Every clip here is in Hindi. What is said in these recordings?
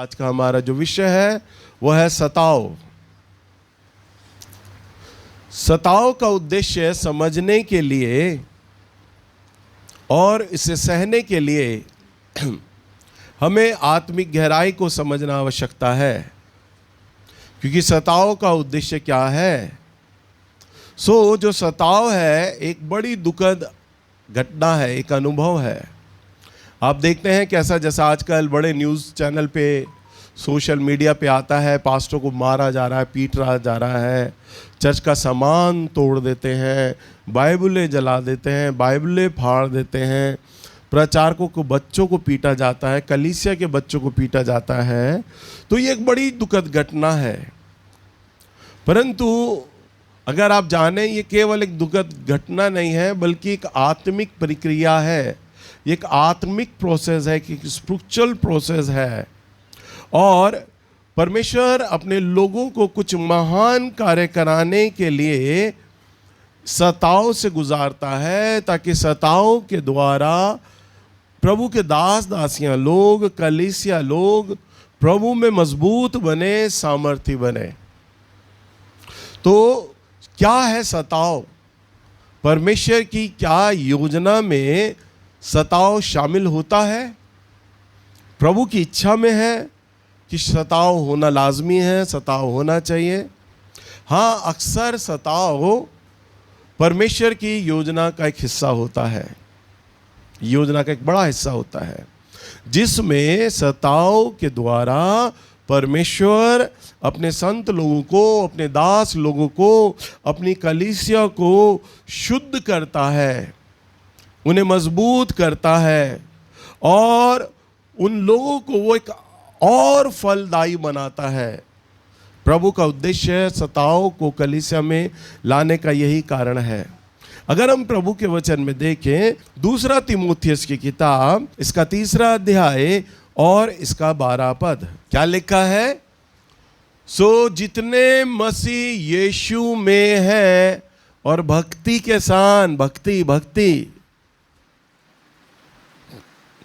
आज का हमारा जो विषय है वो है सताव। सताव का उद्देश्य समझने के लिए और इसे सहने के लिए हमें आत्मिक गहराई को समझना आवश्यकता है, क्योंकि सताव का उद्देश्य क्या है। जो सताव है एक बड़ी दुखद घटना है, एक अनुभव है। आप देखते हैं कैसा, जैसा आजकल बड़े न्यूज़ चैनल पे, सोशल मीडिया पे आता है, पास्टर को मारा जा रहा है, पीटा जा रहा है, चर्च का सामान तोड़ देते हैं, बाइबलें जला देते हैं, बाइबलें फाड़ देते हैं, प्रचारकों को, बच्चों को पीटा जाता है, कलीसिया के बच्चों को पीटा जाता है। तो ये एक बड़ी दुखद घटना है। परंतु अगर आप जानें, ये केवल एक दुखद घटना नहीं है, बल्कि एक आत्मिक प्रक्रिया है, एक आत्मिक प्रोसेस है, एक स्पिरिचुअल प्रोसेस है। और परमेश्वर अपने लोगों को कुछ महान कार्य कराने के लिए सताव से गुजारता है, ताकि सताव के द्वारा प्रभु के दास दासियां लोग, कलीसिया लोग प्रभु में मजबूत बने, सामर्थी बने। तो क्या है सताव? परमेश्वर की क्या योजना में सताव शामिल होता है? प्रभु की इच्छा में है कि सताव होना लाजमी है, सताव होना चाहिए। हाँ, अक्सर सताव परमेश्वर की योजना का एक हिस्सा होता है, योजना का एक बड़ा हिस्सा होता है, जिसमें सताव के द्वारा परमेश्वर अपने संत लोगों को, अपने दास लोगों को, अपनी कलीसिया को शुद्ध करता है, उन्हें मजबूत करता है और उन लोगों को वो एक और फलदायी बनाता है। प्रभु का उद्देश्य सताव को कलीसिया में लाने का यही कारण है। अगर हम प्रभु के वचन में देखें, दूसरा तीमुथियुस की किताब, इसका 3 अध्याय और इसका 12 पद, क्या लिखा है? जितने मसीह यीशु में है और भक्ति के सान, भक्ति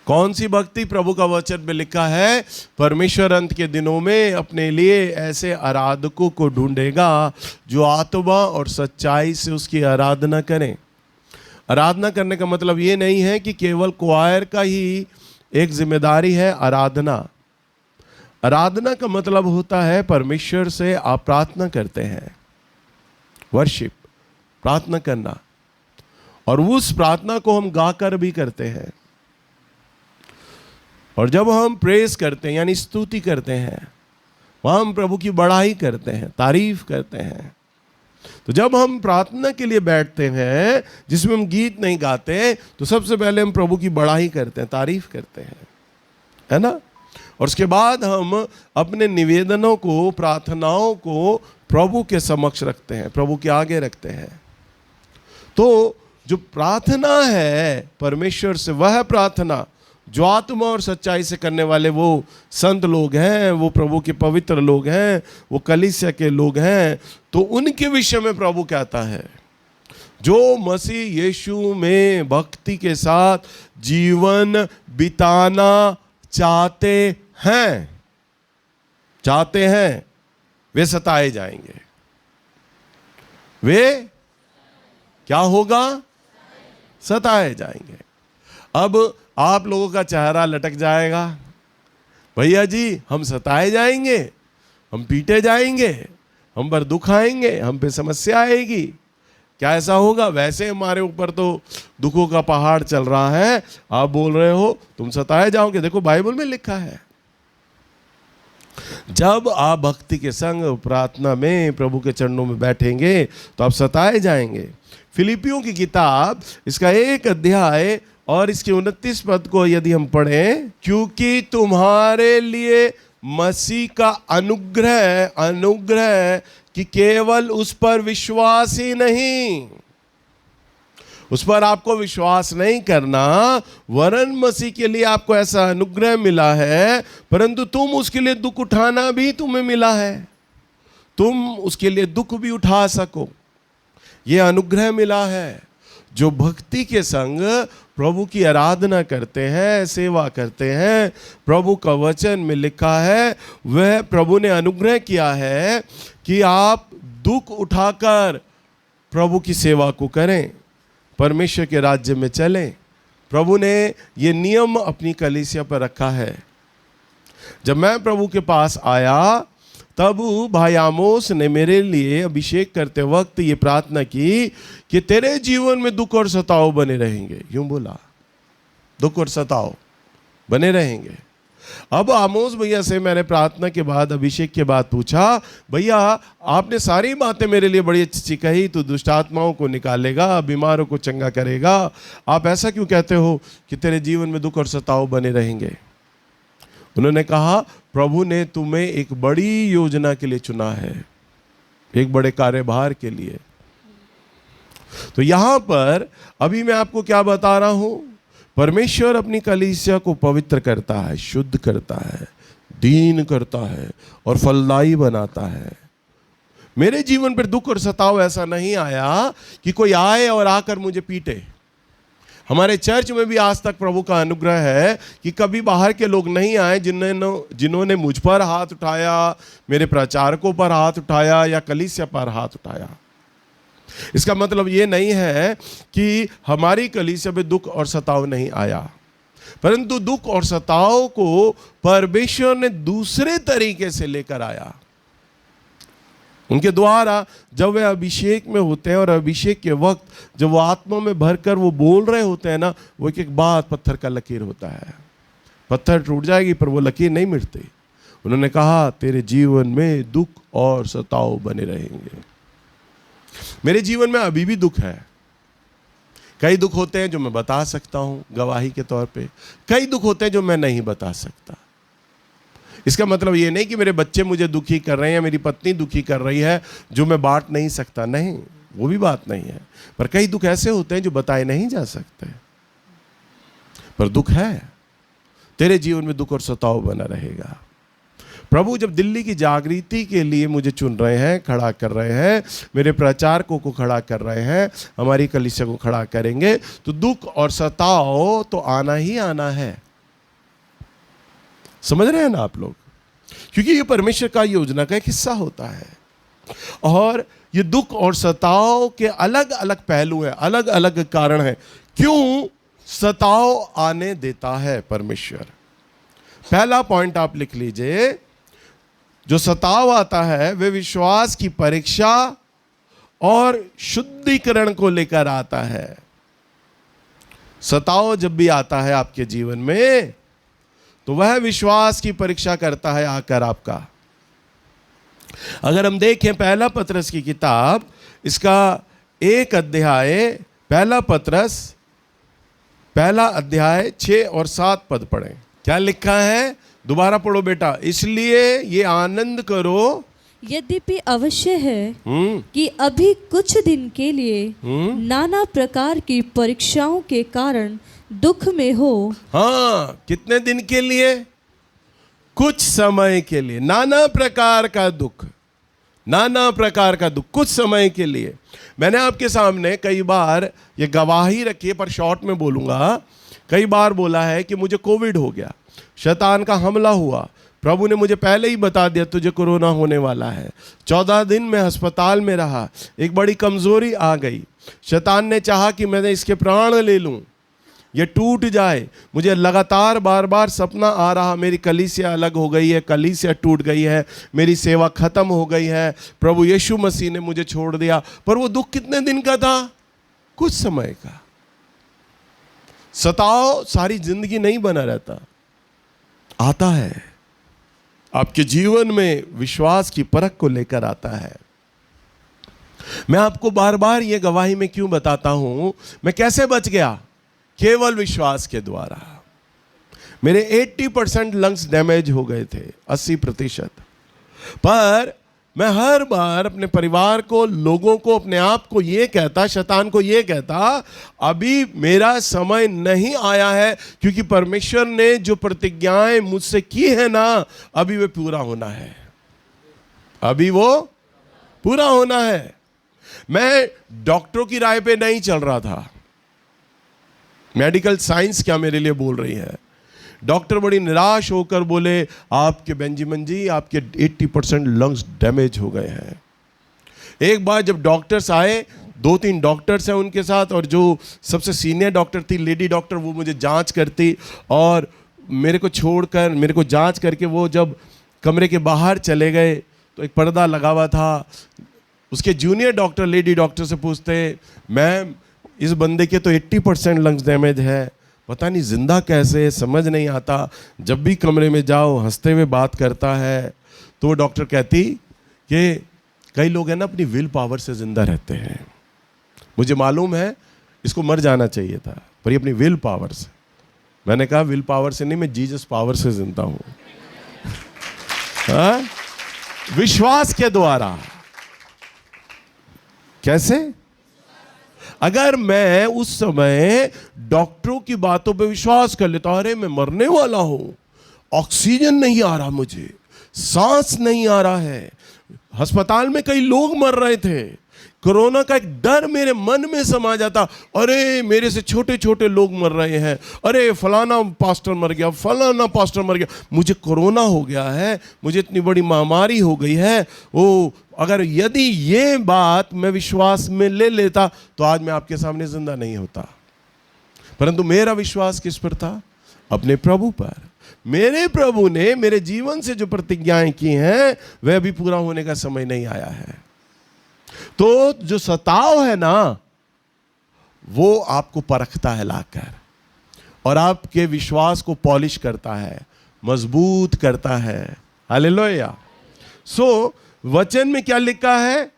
कौन सी भक्ति? प्रभु का वचन में लिखा है, परमेश्वर अंत के दिनों में अपने लिए ऐसे आराधकों को ढूंढेगा जो आत्मा और सच्चाई से उसकी आराधना करें। आराधना करने का मतलब ये नहीं है कि केवल क्वायर का ही एक जिम्मेदारी है आराधना। आराधना का मतलब होता है परमेश्वर से आप प्रार्थना करते हैं, वर्शिप, प्रार्थना करना, और उस प्रार्थना को हम गाकर भी करते हैं। और जब हम प्रेज करते हैं, यानी स्तुति करते हैं, वहाँ हम प्रभु की बड़ाई करते हैं, तारीफ करते हैं। तो जब हम प्रार्थना के लिए बैठते हैं, जिसमें हम गीत नहीं गाते, तो सबसे पहले हम प्रभु की बड़ाई करते हैं, तारीफ करते हैं, है ना? और उसके बाद हम अपने निवेदनों को, प्रार्थनाओं को प्रभु के समक्ष रखते हैं, प्रभु के आगे रखते हैं। तो जो प्रार्थना है परमेश्वर से, वह प्रार्थना जो आत्मा और सच्चाई से करने वाले वो संत लोग हैं, वो प्रभु के पवित्र लोग हैं, वो कलीसिया के लोग हैं, तो उनके विषय में प्रभु कहता है, जो मसीह यीशु में भक्ति के साथ जीवन बिताना चाहते हैं, वे सताए जाएंगे। वे क्या होगा? सताए जाएंगे। अब आप लोगों का चेहरा लटक जाएगा, भैया जी हम सताए जाएंगे, हम पीटे जाएंगे, हम पर दुख आएंगे, हम पे समस्या आएगी। क्या ऐसा होगा? वैसे हमारे ऊपर तो दुखों का पहाड़ चल रहा है, आप बोल रहे हो तुम सताए जाओगे। देखो बाइबल में लिखा है, जब आप भक्ति के संग प्रार्थना में प्रभु के चरणों में बैठेंगे तो आप सताए जाएंगे। फिलिपियों की किताब, इसका 1 अध्याय और इसके 29 पद को यदि हम पढ़ें, क्योंकि तुम्हारे लिए मसीह का अनुग्रह कि केवल उस पर विश्वास ही नहीं, उस पर आपको विश्वास नहीं करना, वरन मसीह के लिए आपको ऐसा अनुग्रह मिला है, परंतु तुम उसके लिए दुख उठाना भी तुम्हें मिला है, तुम उसके लिए दुख भी उठा सको, ये अनुग्रह मिला है। जो भक्ति के संग प्रभु की आराधना करते हैं, सेवा करते हैं, प्रभु का वचन में लिखा है, वह प्रभु ने अनुग्रह किया है कि आप दुख उठाकर प्रभु की सेवा को करें, परमेश्वर के राज्य में चलें। प्रभु ने ये नियम अपनी कलीसिया पर रखा है। जब मैं प्रभु के पास आया तब भाई आमोस ने मेरे लिए अभिषेक करते वक्त ये प्रार्थना की कि तेरे जीवन में दुख और सताव बने रहेंगे। यूं बोला, दुख और सताव बने रहेंगे। अब आमोस भैया से मैंने प्रार्थना के बाद, अभिषेक के बाद पूछा, भैया आपने सारी बातें मेरे लिए बड़ी अच्छी कही, तो दुष्ट आत्माओं को निकालेगा, बीमारों को चंगा करेगा, आप ऐसा क्यों कहते हो कि तेरे जीवन में दुख और सताव बने रहेंगे? उन्होंने कहा, प्रभु ने तुम्हें एक बड़ी योजना के लिए चुना है, एक बड़े कार्यभार के लिए। तो यहां पर अभी मैं आपको क्या बता रहा हूं, परमेश्वर अपनी कलीसिया को पवित्र करता है, शुद्ध करता है, दीन करता है और फलदायी बनाता है। मेरे जीवन पर दुख और सताव ऐसा नहीं आया कि कोई आए और आकर मुझे पीटे। हमारे चर्च में भी आज तक प्रभु का अनुग्रह है कि कभी बाहर के लोग नहीं आए जिन्होंने मुझ पर हाथ उठाया, मेरे प्रचारकों पर हाथ उठाया या कलीसिया पर हाथ उठाया। इसका मतलब ये नहीं है कि हमारी कलीसिया में दुख और सताव नहीं आया, परंतु दुख और सताव को परमेश्वर ने दूसरे तरीके से लेकर आया। उनके द्वारा जब वे अभिषेक में होते हैं और अभिषेक के वक्त जब वो आत्मा में भरकर वो बोल रहे होते हैं ना, वो एक एक बात पत्थर का लकीर होता है। पत्थर टूट जाएगी पर वो लकीर नहीं मिटती। उन्होंने कहा, तेरे जीवन में दुख और सताव बने रहेंगे। मेरे जीवन में अभी भी दुख है। कई दुख होते हैं जो मैं बता सकता हूं गवाही के तौर पे, कई दुख होते हैं जो मैं नहीं बता सकता। इसका मतलब ये नहीं कि मेरे बच्चे मुझे दुखी कर रहे हैं या मेरी पत्नी दुखी कर रही है जो मैं बांट नहीं सकता, नहीं, वो भी बात नहीं है। पर कई दुख ऐसे होते हैं जो बताए नहीं जा सकते, पर दुख है। तेरे जीवन में दुख और सताव बना रहेगा। प्रभु जब दिल्ली की जागृति के लिए मुझे चुन रहे हैं, खड़ा कर रहे हैं, मेरे प्रचारकों को खड़ा कर रहे हैं, हमारी कलीसिया को खड़ा करेंगे, तो दुख और सताव तो आना ही आना है। समझ रहे हैं ना आप लोग? क्योंकि ये परमेश्वर का योजना का एक हिस्सा होता है। और ये दुख और सताव के अलग अलग पहलू हैं, अलग अलग कारण हैं क्यों सताव आने देता है परमेश्वर। पहला पॉइंट आप लिख लीजिए, जो सताव आता है वे विश्वास की परीक्षा और शुद्धिकरण को लेकर आता है। सताव जब भी आता है आपके जीवन में तो वह विश्वास की परीक्षा करता है आकर आपका। अगर हम देखें पहला पत्रस की किताब, इसका 1 अध्याय, पहला पत्रस पहला अध्याय 6 और 7 पद पढ़ें। क्या लिखा है? दोबारा पढ़ो बेटा। इसलिए ये आनंद करो, यद्यपि अवश्य है कि अभी कुछ दिन के लिए नाना प्रकार की परीक्षाओं के कारण दुख में हो। हाँ, कितने दिन के लिए? कुछ समय के लिए। नाना प्रकार का दुख, नाना प्रकार का दुख कुछ समय के लिए। मैंने आपके सामने कई बार ये गवाही रखी है, पर शॉर्ट में बोलूंगा। कई बार बोला है कि मुझे कोविड हो गया, शैतान का हमला हुआ, प्रभु ने मुझे पहले ही बता दिया तुझे कोरोना होने वाला है। 14 दिन मैं अस्पताल में रहा, एक बड़ी कमजोरी आ गई। शैतान ने चाहा कि मैंने इसके प्राण ले लूं, ये टूट जाए। मुझे लगातार बार बार सपना आ रहा, मेरी कलीसिया अलग हो गई है, कलीसिया टूट गई है, मेरी सेवा खत्म हो गई है, प्रभु यीशु मसीह ने मुझे छोड़ दिया। पर वो दुख कितने दिन का था? कुछ समय का। सताव सारी जिंदगी नहीं बना रहता, आता है आपके जीवन में विश्वास की परख को लेकर आता है। मैं आपको बार बार ये गवाही में क्यों बताता हूं, मैं कैसे बच गया? केवल विश्वास के द्वारा। मेरे 80% लंग्स डैमेज हो गए थे, 80%। पर मैं हर बार अपने परिवार को, लोगों को, अपने आप को ये कहता, शैतान को ये कहता, अभी मेरा समय नहीं आया है, क्योंकि परमेश्वर ने जो प्रतिज्ञाएं मुझसे की है ना, अभी वे पूरा होना है, अभी वो पूरा होना है। मैं डॉक्टरों की राय पे नहीं चल रहा था, मेडिकल साइंस क्या मेरे लिए बोल रही है। डॉक्टर बड़ी निराश होकर बोले, आपके बेंजामिन जी, आपके 80% लंग्स डैमेज हो गए हैं। एक बार जब डॉक्टर्स आए, 2-3 डॉक्टर्स हैं उनके साथ, और जो सबसे सीनियर डॉक्टर थी, लेडी डॉक्टर, वो मुझे जांच करती और मेरे को छोड़कर, मेरे को जांच करके वो जब कमरे के बाहर चले गए तो एक पर्दा लगा हुआ था। उसके जूनियर डॉक्टर लेडी डॉक्टर से पूछते, मैम इस बंदे के तो 80% लंग्स डैमेज है, पता नहीं जिंदा कैसे है, समझ नहीं आता, जब भी कमरे में जाओ हंसते हुए बात करता है। तो वो डॉक्टर कहती कि कई लोग हैं ना अपनी विल पावर से जिंदा रहते हैं, मुझे मालूम है इसको मर जाना चाहिए था, पर ये अपनी विल पावर से। मैंने कहा विल पावर से नहीं, मैं जीसस पावर से जिंदा हूं। हाँ? विश्वास के द्वारा। कैसे? अगर मैं उस समय डॉक्टरों की बातों पे विश्वास कर लेता, अरे मैं मरने वाला हूं, ऑक्सीजन नहीं आ रहा, मुझे सांस नहीं आ रहा है, अस्पताल में कई लोग मर रहे थे, कोरोना का एक डर मेरे मन में समा जाता, अरे मेरे से छोटे छोटे लोग मर रहे हैं, अरे फलाना पास्टर मर गया, फलाना पास्टर मर गया, मुझे कोरोना हो गया है, मुझे इतनी बड़ी महामारी हो गई है। ओ, अगर यदि ये बात मैं विश्वास में ले लेता तो आज मैं आपके सामने जिंदा नहीं होता। परंतु मेरा विश्वास किस पर था? अपने प्रभु पर। मेरे प्रभु ने मेरे जीवन से जो प्रतिज्ञाएं की हैं वह अभी पूरा होने का समय नहीं आया है। तो जो सताव है ना, वो आपको परखता है लाकर, और आपके विश्वास को पॉलिश करता है, मजबूत करता है। हालेलुया। सो वचन में क्या लिखा है?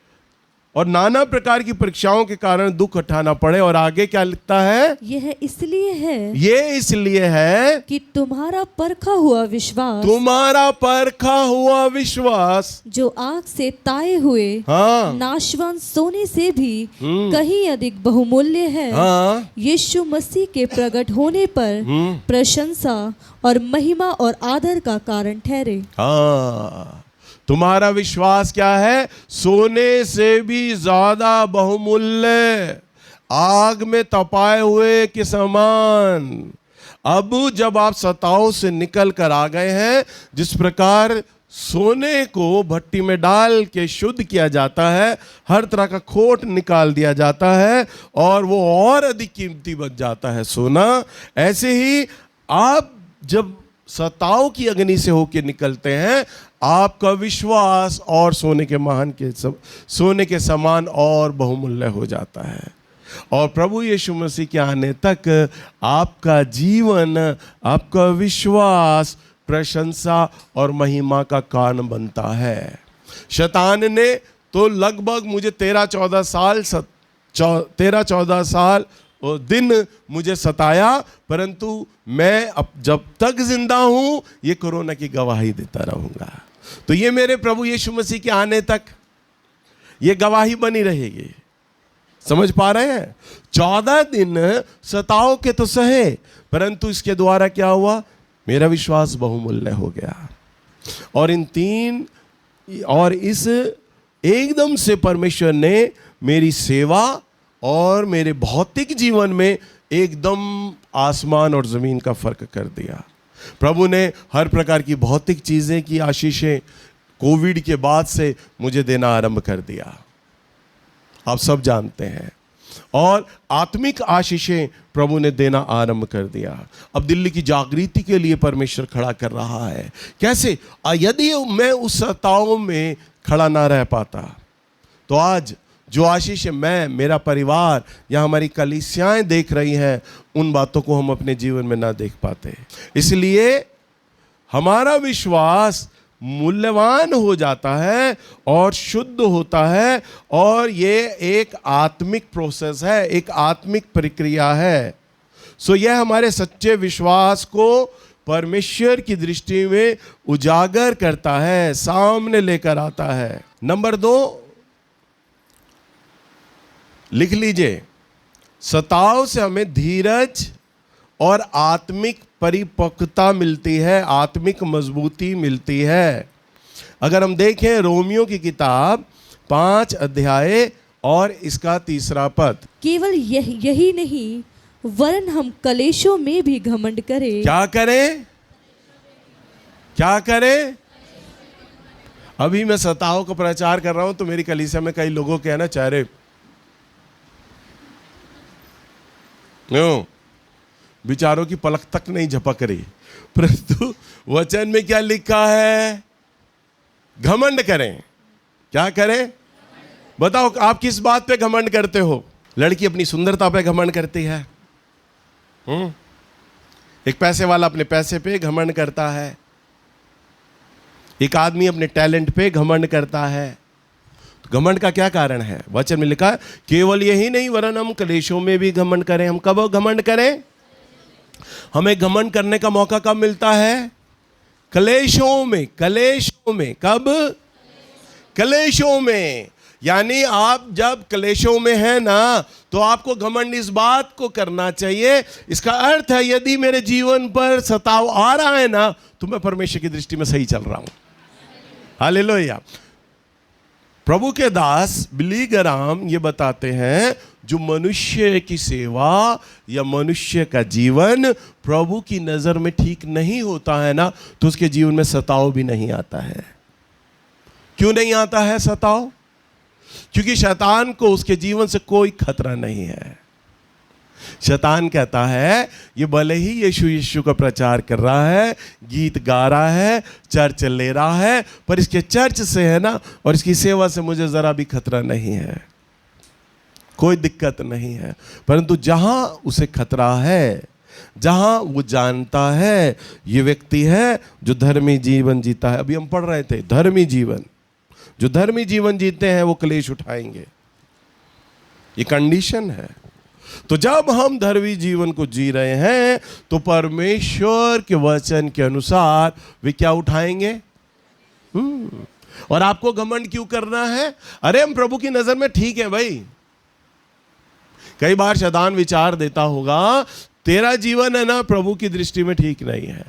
और नाना प्रकार की परीक्षाओं के कारण दुख उठाना पड़े, और आगे क्या लिखता है? यह इसलिए है, ये इसलिए है कि तुम्हारा परखा हुआ विश्वास, तुम्हारा परखा हुआ विश्वास जो आग से ताए हुए हाँ नाशवान सोने से भी कहीं अधिक बहुमूल्य है, हाँ यीशु मसीह के प्रकट होने पर प्रशंसा और महिमा और आदर का कारण ठहरे। हाँ, तुम्हारा विश्वास क्या है? सोने से भी ज्यादा बहुमूल्य, आग में तपाए हुए के समान। अब जब आप सताव से निकल कर आ गए हैं, जिस प्रकार सोने को भट्टी में डाल के शुद्ध किया जाता है, हर तरह का खोट निकाल दिया जाता है और वो और अधिक कीमती बन जाता है सोना, ऐसे ही आप जब सताव की अग्नि से होकर निकलते हैं, आपका विश्वास और सोने के समान और बहुमूल्य हो जाता है। और प्रभु यीशु मसीह के आने तक आपका जीवन, आपका विश्वास प्रशंसा और महिमा का कारण बनता है। शैतान ने तो लगभग मुझे 13-14 साल और दिन मुझे सताया, परंतु मैं अब जब तक जिंदा हूं ये कोरोना की गवाही देता रहूंगा। तो ये मेरे प्रभु यीशु मसीह के आने तक ये गवाही बनी रहेगी। समझ पा रहे हैं? 14 दिन सताओ के तो सहे, परंतु इसके द्वारा क्या हुआ? मेरा विश्वास बहुमूल्य हो गया। और इस एकदम से परमेश्वर ने मेरी सेवा और मेरे भौतिक जीवन में एकदम आसमान और जमीन का फर्क कर दिया। प्रभु ने हर प्रकार की भौतिक चीजें की आशीषें कोविड के बाद से मुझे देना आरंभ कर दिया, आप सब जानते हैं। और आत्मिक आशीषें प्रभु ने देना आरंभ कर दिया। अब दिल्ली की जागृति के लिए परमेश्वर खड़ा कर रहा है। कैसे? यदि मैं उस सताव में खड़ा ना रह पाता तो आज जो आशीष मैं, मेरा परिवार या हमारी कलीसियाएं देख रही हैं, उन बातों को हम अपने जीवन में ना देख पाते। इसलिए हमारा विश्वास मूल्यवान हो जाता है और शुद्ध होता है, और ये एक आत्मिक प्रोसेस है, एक आत्मिक प्रक्रिया है। सो यह हमारे सच्चे विश्वास को परमेश्वर की दृष्टि में उजागर करता है, सामने लेकर आता है। नंबर 2 लिख लीजिए, सताव से हमें धीरज और आत्मिक परिपक्वता मिलती है, आत्मिक मजबूती मिलती है। अगर हम देखें रोमियो की किताब 5 अध्याय और इसका 3 पद, केवल यही नहीं, वरन हम कलेशों में भी घमंड करें। क्या करें? क्या करें? अभी मैं सताव का प्रचार कर रहा हूं तो मेरी कलीसिया में कई लोगों के है ना चेहरे विचारों की पलक तक नहीं झपक रही, परंतु वचन में क्या लिखा है? घमंड करें। क्या करें? बताओ आप किस बात पे घमंड करते हो? लड़की अपनी सुंदरता पे घमंड करती है, एक पैसे वाला अपने पैसे पे घमंड करता है, एक आदमी अपने टैलेंट पे घमंड करता है। तो घमंड का क्या कारण है? वचन में लिखा है केवल यही नहीं वरन हम कलेशों में भी घमंड करें। हम कब घमंड करें? हमें घमंड करने का मौका कब मिलता है? कलेशों में। कलेशों में कब? कलेशों में। यानी आप जब कलेशों में हैं ना तो आपको घमंड इस बात को करना चाहिए, इसका अर्थ है यदि मेरे जीवन पर सताव आ रहा है ना तो मैं परमेश्वर की दृष्टि में सही चल रहा हूं। हालेलुया। प्रभु के दास बिली ग्राहम ये बताते हैं जो मनुष्य की सेवा या मनुष्य का जीवन प्रभु की नजर में ठीक नहीं होता है ना तो उसके जीवन में सताव भी नहीं आता है। क्यों नहीं आता है सताव? क्योंकि शैतान को उसके जीवन से कोई खतरा नहीं है। शैतान कहता है ये भले ही यीशु का प्रचार कर रहा है, गीत गा रहा है, चर्च ले रहा है, पर इसके चर्च से है ना और इसकी सेवा से मुझे जरा भी खतरा नहीं है, कोई दिक्कत नहीं है। परंतु जहां उसे खतरा है, जहां वो जानता है ये व्यक्ति है जो धर्मी जीवन जीता है। अभी हम पढ़ रहे थे धर्मी जीवन, जो धर्मी जीवन जीते हैं वो क्लेश उठाएंगे, ये कंडीशन है। तो जब हम धर्मी जीवन को जी रहे हैं तो परमेश्वर के वचन के अनुसार वे क्या उठाएंगे? और आपको घमंड क्यों करना है? अरे हम प्रभु की नजर में ठीक है भाई। कई बार शैतान विचार देता होगा तेरा जीवन है ना प्रभु की दृष्टि में ठीक नहीं है,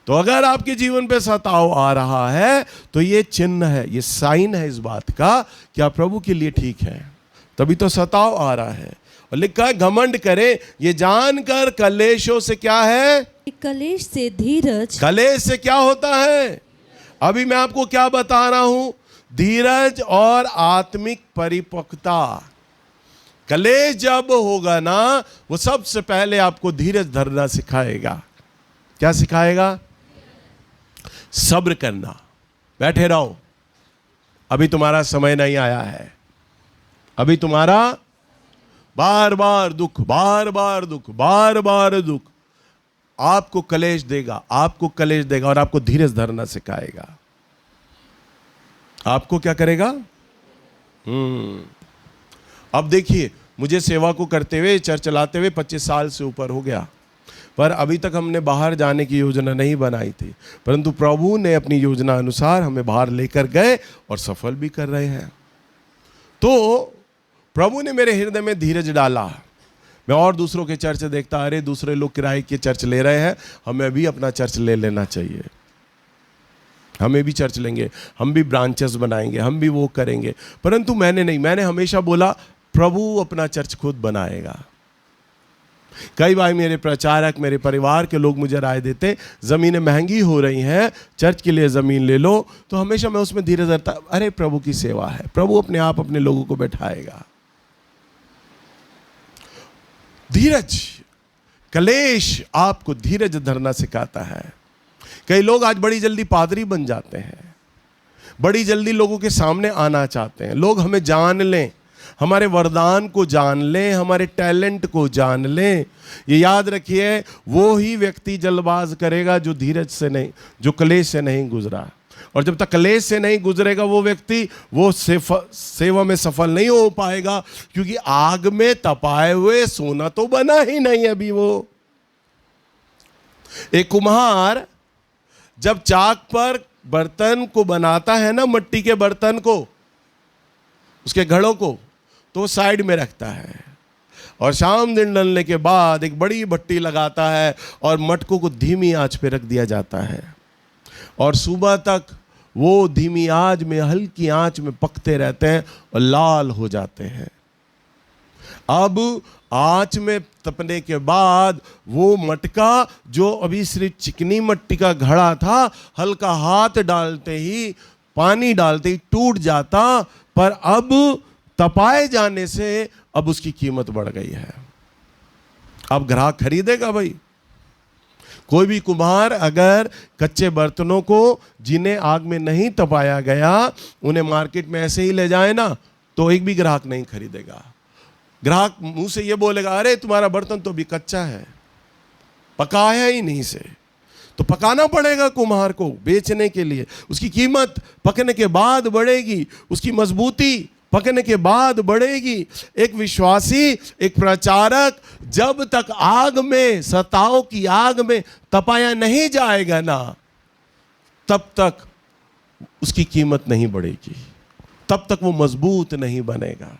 तो अगर आपके जीवन पे सताव आ रहा है तो ये चिन्ह है, ये साइन है इस बात का कि आप प्रभु के लिए ठीक है, तभी तो सताव आ रहा है। और लिखा है घमंड करे ये जानकर कलेशों से क्या है? कलेश से धीरज। कलेश से क्या होता है? अभी मैं आपको क्या बता रहा हूं? धीरज और आत्मिक परिपक्वता। कलेश जब होगा ना वो सबसे पहले आपको धीरज धरना सिखाएगा। क्या सिखाएगा? सब्र करना। बैठे रहो, अभी तुम्हारा समय नहीं आया है, अभी तुम्हारा बार बार दुख, बार बार दुख, बार बार दुख आपको कलेश देगा, आपको कलेश देगा और आपको धीरज धरना सिखाएगा। आपको क्या करेगा? अब देखिए, मुझे सेवा को करते हुए, चर्च चलाते हुए 25 साल से ऊपर हो गया, पर अभी तक हमने बाहर जाने की योजना नहीं बनाई थी, परंतु प्रभु ने अपनी योजना अनुसार हमें बाहर लेकर गए और सफल भी कर रहे हैं। तो प्रभु ने मेरे हृदय में धीरज डाला। मैं और दूसरों के चर्च देखता, अरे दूसरे लोग किराए के चर्च ले रहे हैं, हमें भी अपना चर्च ले लेना चाहिए, हमें भी चर्च लेंगे, हम भी ब्रांचेस बनाएंगे, हम भी वो करेंगे। परंतु मैंने नहीं, मैंने हमेशा बोला प्रभु अपना चर्च खुद बनाएगा। कई बार मेरे प्रचारक, मेरे परिवार के लोग मुझे राय देते ज़मीनें महंगी हो रही हैं, चर्च के लिए ज़मीन ले लो, तो हमेशा मैं उसमें धीरज रखता, अरे प्रभु की सेवा है, प्रभु अपने आप अपने लोगों को बैठाएगा। धीरज, कलेश आपको धीरज धरना सिखाता है। कई लोग आज बड़ी जल्दी पादरी बन जाते हैं, बड़ी जल्दी लोगों के सामने आना चाहते हैं, लोग हमें जान लें, हमारे वरदान को जान लें, हमारे टैलेंट को जान लें। ये याद रखिए, वो ही व्यक्ति जल्दबाज करेगा जो धीरज से नहीं, जो कलेश से नहीं गुजरा। और जब तक कलेश से नहीं गुजरेगा वो व्यक्ति, वो सेवा में सफल नहीं हो पाएगा, क्योंकि आग में तपाए हुए सोना तो बना ही नहीं अभी। वो एक कुम्हार जब चाक पर बर्तन को बनाता है ना, मट्टी के बर्तन को, उसके घड़ों को, तो साइड में रखता है और शाम दिन डलने के बाद एक बड़ी भट्टी लगाता है और मटकों को धीमी आंच पे रख दिया जाता है और सुबह तक वो धीमी आंच में, हल्की आंच में पकते रहते हैं और लाल हो जाते हैं। अब आंच में तपने के बाद वो मटका जो अभी सिर्फ चिकनी मिट्टी का घड़ा था, हल्का हाथ डालते ही, पानी डालते ही टूट जाता, पर अब तपाए जाने से अब उसकी कीमत बढ़ गई है। अब ग्राहक खरीदेगा भाई। कोई भी कुम्हार अगर कच्चे बर्तनों को जिन्हें आग में नहीं तपाया गया उन्हें मार्केट में ऐसे ही ले जाए ना, तो एक भी ग्राहक नहीं खरीदेगा। ग्राहक मुंह से ये बोलेगा, अरे तुम्हारा बर्तन तो अभी कच्चा है, पकाया ही नहीं से। तो पकाना पड़ेगा कुम्हार को बेचने के लिए, उसकी कीमत पकने के बाद बढ़ेगी, उसकी मजबूती पकने के बाद बढ़ेगी। एक विश्वासी, एक प्रचारक जब तक आग में, सताओ की आग में तपाया नहीं जाएगा ना, तब तक उसकी कीमत नहीं बढ़ेगी, तब तक वो मजबूत नहीं बनेगा।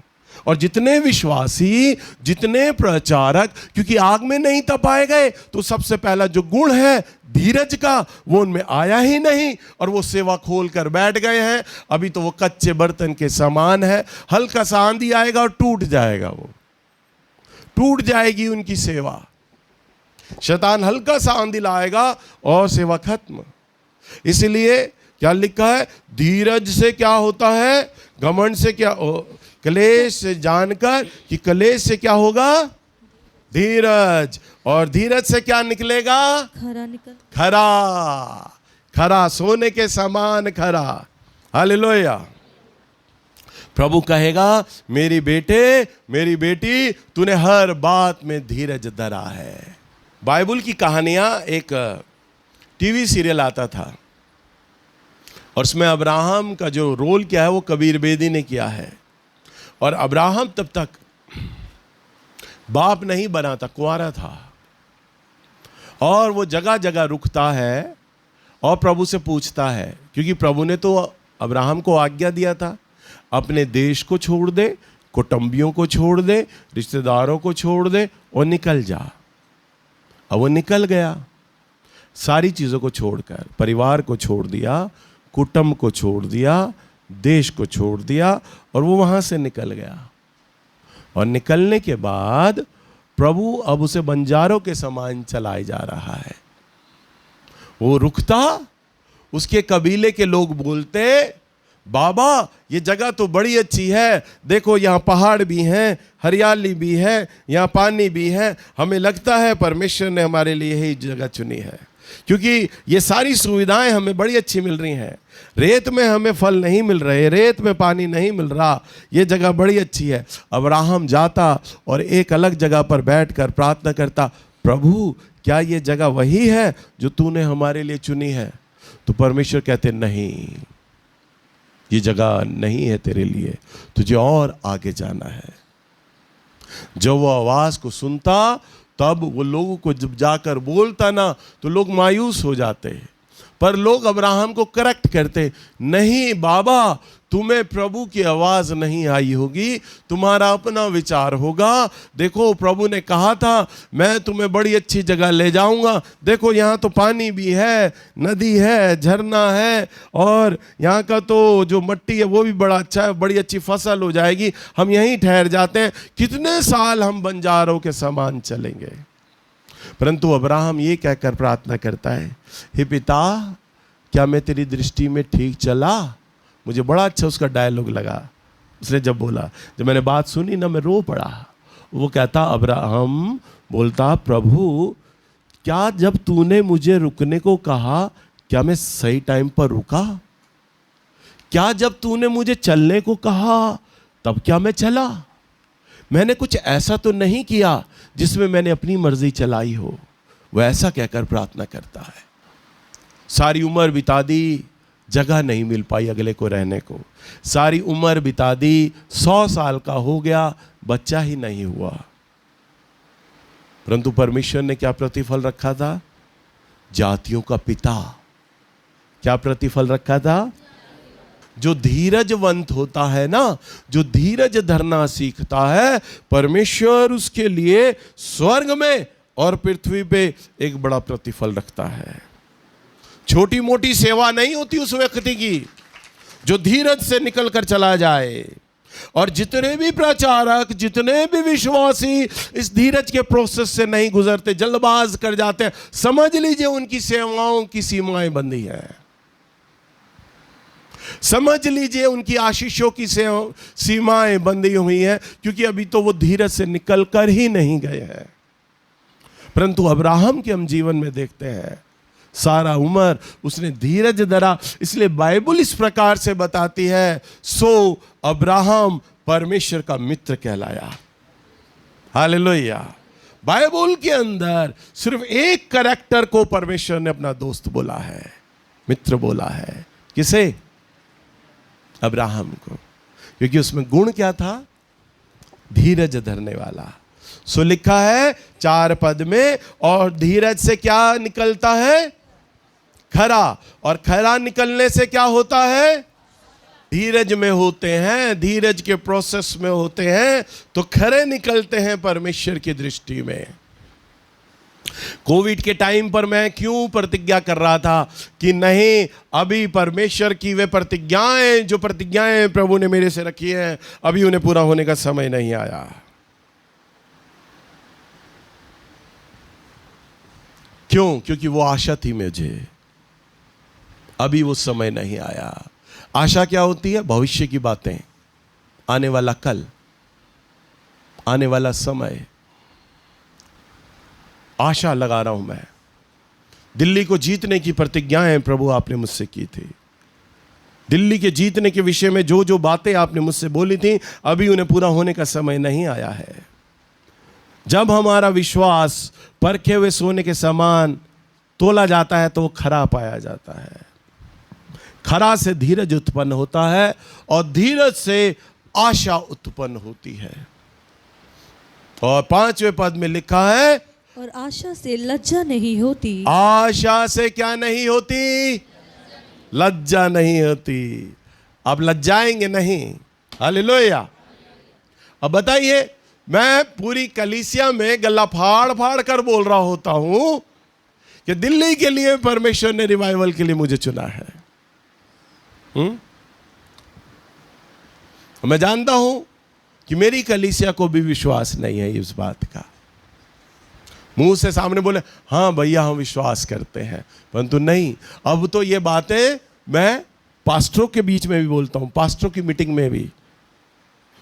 और जितने विश्वासी, जितने प्रचारक क्योंकि आग में नहीं तपाए गए, तो सबसे पहला जो गुण है धीरज का, वो उनमें आया ही नहीं और वो सेवा खोल कर बैठ गए हैं। अभी तो वो कच्चे बर्तन के समान है, हल्का सा आंधी आएगा और टूट जाएगा, वो टूट जाएगी उनकी सेवा। शैतान हल्का सा आंधी लाएगा और सेवा खत्म। इसलिए क्या लिखा है, धीरज से क्या होता है, घमंड से क्या, कलेश से जानकर कि कलेश से क्या होगा, धीरज, और धीरज से क्या निकलेगा, खरा, खरा सोने के समान खरा। हालेलुया। प्रभु कहेगा, मेरी बेटे, मेरी बेटी, तूने हर बात में धीरज धरा है। बाइबल की कहानियां, एक टीवी सीरियल आता था और उसमें अब्राहम का जो रोल किया है वो कबीर बेदी ने किया है। और अब्राहम तब तक बाप नहीं बना था, कुंवारा था, और वो जगह जगह रुकता है और प्रभु से पूछता है, क्योंकि प्रभु ने तो अब्राहम को आज्ञा दिया था, अपने देश को छोड़ दे, कुटुंबियों को छोड़ दे, रिश्तेदारों को छोड़ दे और निकल जा। अब वो निकल गया, सारी चीज़ों को छोड़कर, परिवार को छोड़ दिया, कुटुंब को छोड़ दिया, देश को छोड़ दिया, और वो वहाँ से निकल गया। और निकलने के बाद प्रभु अब उसे बंजारों के समान चलाए जा रहा है। वो रुकता, उसके कबीले के लोग बोलते, बाबा ये जगह तो बड़ी अच्छी है, देखो यहाँ पहाड़ भी हैं, हरियाली भी है, यहाँ पानी भी है, हमें लगता है परमेश्वर ने हमारे लिए यही जगह चुनी है, क्योंकि ये सारी सुविधाएं हमें बड़ी अच्छी मिल रही हैं। रेत में हमें फल नहीं मिल रहे, रेत में पानी नहीं मिल रहा, ये जगह बड़ी अच्छी है। अब्राहम जाता और एक अलग जगह पर बैठकर प्रार्थना करता, प्रभु क्या ये जगह वही है जो तूने हमारे लिए चुनी है? तो परमेश्वर कहते, नहीं, ये जगह नहीं है तेरे लिए, तुझे और आगे जाना है। जब वो आवाज़ को सुनता, तब वो लोगों को जब जाकर बोलता ना, तो लोग मायूस हो जाते, पर लोग अब्राहम को करेक्ट करते, नहीं बाबा, तुम्हें प्रभु की आवाज़ नहीं आई होगी, तुम्हारा अपना विचार होगा। देखो प्रभु ने कहा था मैं तुम्हें बड़ी अच्छी जगह ले जाऊंगा, देखो यहाँ तो पानी भी है, नदी है, झरना है, और यहाँ का तो जो मिट्टी है वो भी बड़ा अच्छा है, बड़ी अच्छी फसल हो जाएगी, हम यहीं ठहर जाते हैं, कितने साल हम बंजारों के समान चलेंगे। परंतु अब्राहम ये कहकर प्रार्थना करता है, हे पिता, क्या मैं तेरी दृष्टि में ठीक चला? मुझे बड़ा अच्छा उसका डायलॉग लगा। उसने जब बोला, जब मैंने बात सुनी ना, मैं रो पड़ा। वो कहता, अब्राहम बोलता, प्रभु क्या जब तूने मुझे रुकने को कहा, क्या मैं सही टाइम पर रुका? क्या जब तूने मुझे चलने को कहा, तब क्या मैं चला? मैंने कुछ ऐसा तो नहीं किया जिसमें मैंने अपनी मर्जी चलाई हो। वह ऐसा कहकर प्रार्थना करता है। सारी उम्र बिता दी, जगह नहीं मिल पाई अगले को रहने को। सारी उम्र बिता दी, 100 साल का हो गया, बच्चा ही नहीं हुआ। परंतु परमेश्वर ने क्या प्रतिफल रखा था? जातियों का पिता। क्या प्रतिफल रखा था? जो धीरजवंत होता है ना, जो धीरज धरना सीखता है, परमेश्वर उसके लिए स्वर्ग में और पृथ्वी पे एक बड़ा प्रतिफल रखता है। छोटी मोटी सेवा नहीं होती उस व्यक्ति की जो धीरज से निकल कर चला जाए। और जितने भी प्रचारक, जितने भी विश्वासी इस धीरज के प्रोसेस से नहीं गुजरते, जल्दबाज कर जाते हैं, समझ लीजिए उनकी सेवाओं की सीमाएं बंधी हैं। समझ लीजिए उनकी आशीषों की सीमाएं बंधी हुई हैं, क्योंकि अभी तो वो धीरज से निकल कर ही नहीं गए हैं। परंतु अब्राहम के हम जीवन में देखते हैं, सारा उम्र उसने धीरज धरा। इसलिए बाइबल इस प्रकार से बताती है, सो अब्राहम परमेश्वर का मित्र कहलाया। हालेलुया। बाइबल के अंदर सिर्फ एक कैरेक्टर को परमेश्वर ने अपना दोस्त बोला है, मित्र बोला है। किसे? अब्राहम को। क्योंकि उसमें गुण क्या था? धीरज धरने वाला। सो लिखा है 4 पद में, और धीरज से क्या निकलता है? खरा। और खरा निकलने से क्या होता है? धीरज में होते हैं, धीरज के प्रोसेस में होते हैं तो खरे निकलते हैं परमेश्वर की दृष्टि में। कोविड के टाइम पर मैं क्यों प्रतिज्ञा कर रहा था कि नहीं, अभी परमेश्वर की वे प्रतिज्ञाएं, जो प्रतिज्ञाएं प्रभु ने मेरे से रखी हैं, अभी उन्हें पूरा होने का समय नहीं आया। क्यों? क्योंकि वो आशा थी मुझे, अभी वो समय नहीं आया। आशा क्या होती है? भविष्य की बातें, आने वाला कल, आने वाला समय। आशा लगा रहा हूं मैं। दिल्ली को जीतने की प्रतिज्ञाएं प्रभु आपने मुझसे की थी। दिल्ली के जीतने के विषय में जो जो बातें आपने मुझसे बोली थी, अभी उन्हें पूरा होने का समय नहीं आया है। जब हमारा विश्वास परखे हुए सोने के समान तोला जाता है तो वो खरा पाया जाता है। खरा से धीरज उत्पन्न होता है और धीरज से आशा उत्पन्न होती है। और 5वें पद में लिखा है, और आशा से लज्जा नहीं होती। आशा से क्या नहीं होती? लज्जा नहीं होती। अब लज्जाएंगे नहीं। हालेलुया। अब बताइए, मैं पूरी कलीसिया में गला फाड़ फाड़ कर बोल रहा होता हूं कि दिल्ली के लिए परमेश्वर ने रिवाइवल के लिए मुझे चुना है। मैं जानता हूं कि मेरी कलीसिया को भी विश्वास नहीं है इस बात का। मुंह से सामने बोले, हाँ भैया हम विश्वास करते हैं, परंतु नहीं। अब तो ये बातें मैं पास्टरों के बीच में भी बोलता हूं, पास्टरों की मीटिंग में भी।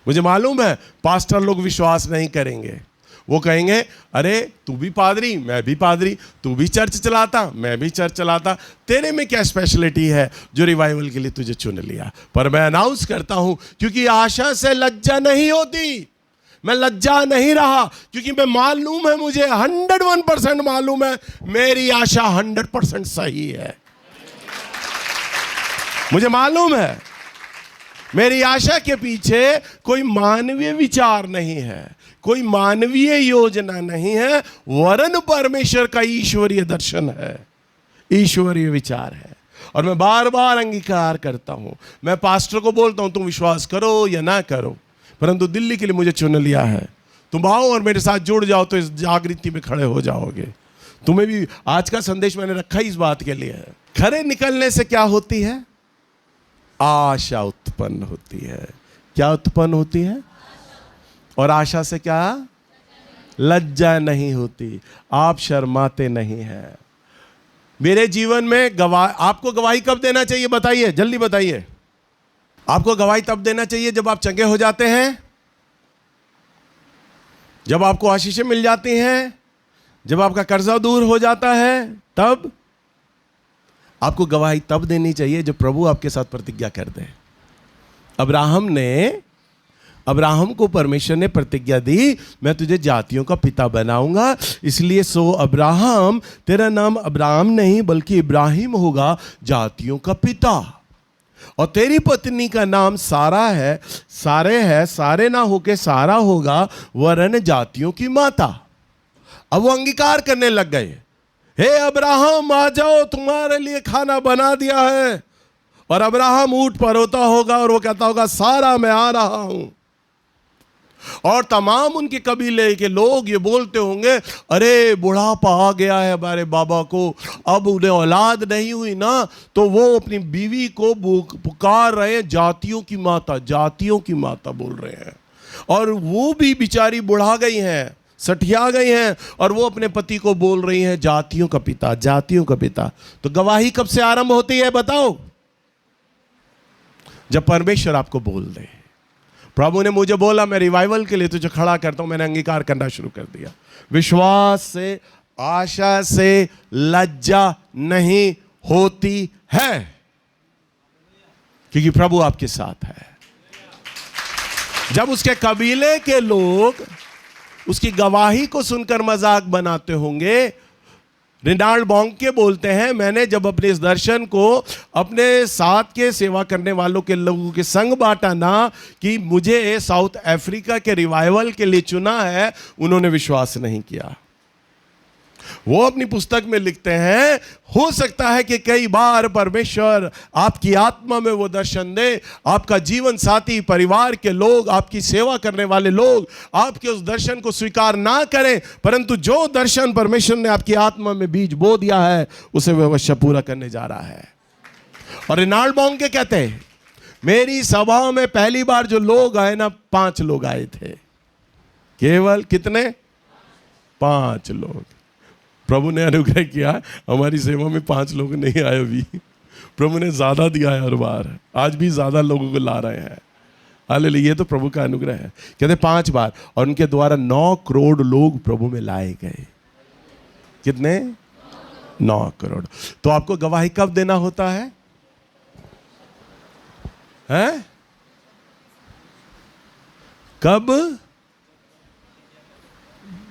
मुझे मालूम है पास्टर लोग विश्वास नहीं करेंगे। वो कहेंगे, अरे तू भी पादरी, मैं भी पादरी, तू भी चर्च चलाता, मैं भी चर्च चलाता, तेरे में क्या स्पेशलिटी है जो रिवाइवल के लिए तुझे चुन लिया। पर मैं अनाउंस करता हूं, क्योंकि आशा से लज्जा नहीं होती। मैं लज्जा नहीं रहा, क्योंकि मैं मालूम है, मुझे 101% मालूम है, मेरी आशा 100% सही है। मुझे मालूम है मेरी आशा के पीछे कोई मानवीय विचार नहीं है, कोई मानवीय योजना नहीं है, वरन परमेश्वर का ईश्वरीय दर्शन है, ईश्वरीय विचार है। और मैं बार बार अंगीकार करता हूं। मैं पास्टर को बोलता हूं, तुम विश्वास करो या ना करो, परंतु दिल्ली के लिए मुझे चुन लिया है। तुम आओ और मेरे साथ जुड़ जाओ तो इस जागृति में खड़े हो जाओगे। तुम्हें भी आज का संदेश मैंने रखा ही इस बात के लिए है। खरे निकलने से क्या होती है? आशा उत्पन्न होती है। क्या उत्पन्न होती है? और आशा से क्या? लज्जा नहीं होती। आप शर्माते नहीं हैं। मेरे जीवन में आपको गवाही कब देना चाहिए? बताइए, जल्दी बताइए। आपको गवाही तब देना चाहिए जब आप चंगे हो जाते हैं, जब आपको आशीषें मिल जाती हैं, जब आपका कर्जा दूर हो जाता है, तब आपको गवाही तब देनी चाहिए जब प्रभु आपके साथ प्रतिज्ञा कर दे। अब्राहम को परमेश्वर ने प्रतिज्ञा दी, मैं तुझे जातियों का पिता बनाऊंगा। इसलिए सो अब्राहम, तेरा नाम अब्राहम नहीं बल्कि इब्राहिम होगा, जातियों का पिता। और तेरी पत्नी का नाम सारा है, सारे ना होके सारा होगा, वरन जातियों की माता। अब वो अंगीकार करने लग गए, हे अब्राहम आ जाओ, तुम्हारे लिए खाना बना दिया है। और अब्राहम ऊंट पर होता होगा और वो कहता होगा, सारा मैं आ रहा हूं। और तमाम उनके कबीले के लोग ये बोलते होंगे, अरे बुढ़ापा आ गया है हमारे बाबा को, अब उन्हें औलाद नहीं हुई ना, तो वो अपनी बीवी को पुकार रहे हैं जातियों की माता, जातियों की माता बोल रहे हैं। और वो भी बेचारी बुढ़ा गई हैं, सठिया गई हैं, और वो अपने पति को बोल रही हैं जातियों का पिता, जातियों का पिता। तो गवाही कब से आरंभ होती है बताओ? जब परमेश्वर आपको बोल दे। प्रभु ने मुझे बोला मैं रिवाइवल के लिए तुझे खड़ा करता हूं, मैंने अंगीकार करना शुरू कर दिया। विश्वास से, आशा से लज्जा नहीं होती है, क्योंकि प्रभु आपके साथ है। जब उसके कबीले के लोग उसकी गवाही को सुनकर मजाक बनाते होंगे, रिनाल्ड बॉन्के बोलते हैं, मैंने जब अपने इस दर्शन को अपने साथ के सेवा करने वालों के लोगों के संग बांटा ना कि मुझे साउथ अफ्रीका के रिवाइवल के लिए चुना है, उन्होंने विश्वास नहीं किया। वो अपनी पुस्तक में लिखते हैं, हो सकता है कि कई बार परमेश्वर आपकी आत्मा में वो दर्शन दे, आपका जीवन साथी, परिवार के लोग, आपकी सेवा करने वाले लोग आपके उस दर्शन को स्वीकार ना करें, परंतु जो दर्शन परमेश्वर ने आपकी आत्मा में बीज बो दिया है उसे वह अवश्य पूरा करने जा रहा है। और रिनाल्ड बॉन्के कहते हैं, मेरी सभा में पहली बार जो लोग आए ना, 5 लोग आए थे, केवल कितने? 5 लोग। प्रभु ने अनुग्रह किया, हमारी सेवा में 5 लोग नहीं आए अभी, प्रभु ने ज्यादा दिया है हर बार, आज भी ज्यादा लोगों को ला रहे हैं। हालेलुया, ये तो प्रभु का अनुग्रह है। कहते 5 बार, और उनके द्वारा 9 करोड़ लोग प्रभु में लाए गए। कितने? 9 करोड़। तो आपको गवाही कब देना होता है? हैं? कब?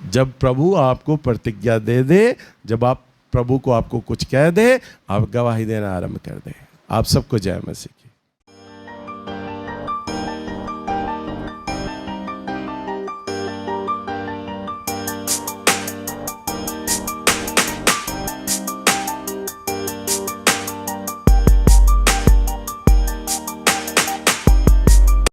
जब प्रभु आपको प्रतिज्ञा दे दे, जब आप प्रभु को आपको कुछ कह दे, आप गवाही देना आरंभ कर दें। आप सबको जय मसीह।